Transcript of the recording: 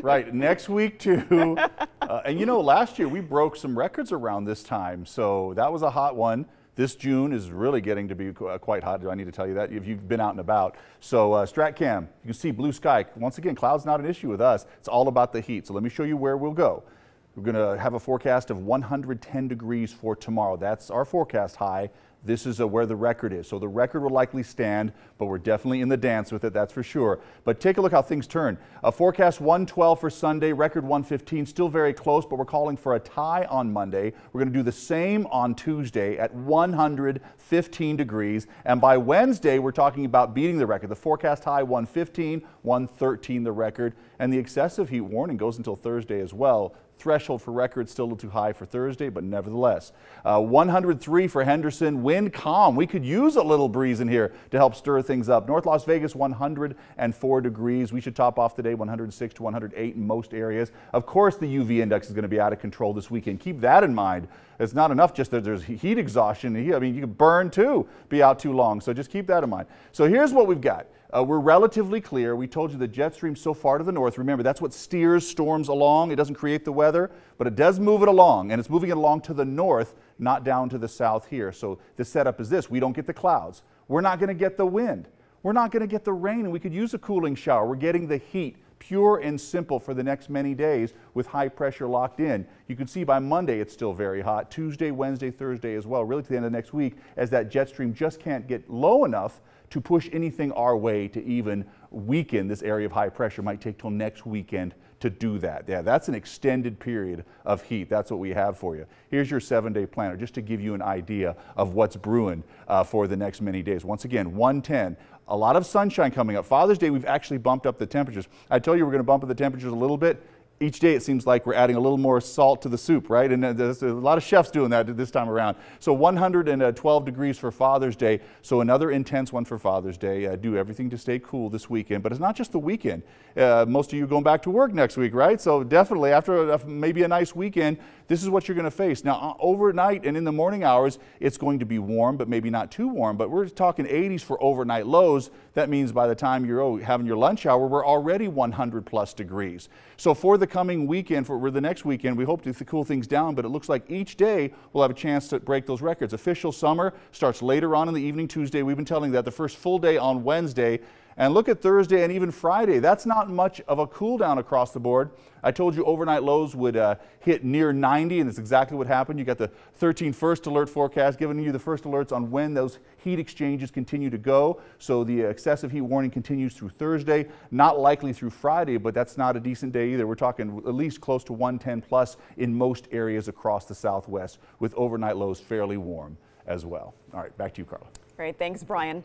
Right, next week too. And you know, last year we broke some records around this time, so that was a hot one. This June is really getting to be quite hot. Do I need to tell you that if you've been out and about? So StratCam, you can see blue sky. Once again, clouds not an issue with us. It's all about the heat. So let me show you where we'll go. We're going to have a forecast of 110 degrees for tomorrow. That's our forecast high. This is where the record is. So the record will likely stand, but we're definitely in the dance with it, that's for sure. But take a look how things turn. A forecast 112 for Sunday, record 115, still very close, but we're calling for a tie on Monday. We're going to do the same on Tuesday at 115 degrees. And by Wednesday, we're talking about beating the record. The forecast high 115, 113 the record. And the excessive heat warning goes until Thursday as well. Threshold for record still a little too high for Thursday, but nevertheless. 103 for Henderson, wind calm. We could use a little breeze in here to help stir things up. North Las Vegas 104 degrees. We should top off today 106 to 108 in most areas. Of course the UV index is going to be out of control this weekend. Keep that in mind. It's not enough just that there's heat exhaustion. I mean, you could burn too, be out too long. So just keep that in mind. So here's what we've got. We're relatively clear. We told you the jet stream so far to the north. Remember, that's what steers storms along. It doesn't create the weather, but it does move it along, and it's moving it along to the north, not down to the south here. So the setup is this. We don't get the clouds. We're not going to get the wind. We're not going to get the rain, and we could use a cooling shower. We're getting the heat, pure and simple, for the next many days with high pressure locked in. You can see by Monday it's still very hot. Tuesday, Wednesday, Thursday as well, really to the end of next week, as that jet stream just can't get low enough to push anything our way to even weaken this area of high pressure. Might take till next weekend to do that. Yeah, that's an extended period of heat. That's what we have for you. Here's your 7-day planner, just to give you an idea of what's brewing for the next many days. Once again, 110. A lot of sunshine coming up. Father's Day, we've actually bumped up the temperatures. I told you we're going to bump up the temperatures a little bit. Each day it seems like we're adding a little more salt to the soup, right? And there's a lot of chefs doing that this time around. So 112 degrees for Father's Day. So another intense one for Father's Day. Do everything to stay cool this weekend. But it's not just the weekend. Most of you are going back to work next week, right? So definitely after maybe a nice weekend, this is what you're going to face. Now overnight and in the morning hours, it's going to be warm, but maybe not too warm. But we're talking 80s for overnight lows. That means by the time you're having your lunch hour, we're already 100 plus degrees. So for the coming weekend, for the next weekend, we hope to cool things down, but it looks like each day we'll have a chance to break those records. Official summer starts later on in the evening Tuesday. We've been telling that the first full day on Wednesday. And look at Thursday and even Friday. That's not much of a cool down across the board. I told you overnight lows would hit near 90, and that's exactly what happened. You got the 13 first alert forecast giving you the first alerts on when those heat exchanges continue to go. So the excessive heat warning continues through Thursday, not likely through Friday, but that's not a decent day either. We're talking at least close to 110 plus in most areas across the Southwest, with overnight lows fairly warm as well. All right, back to you, Carla. Great, thanks, Brian.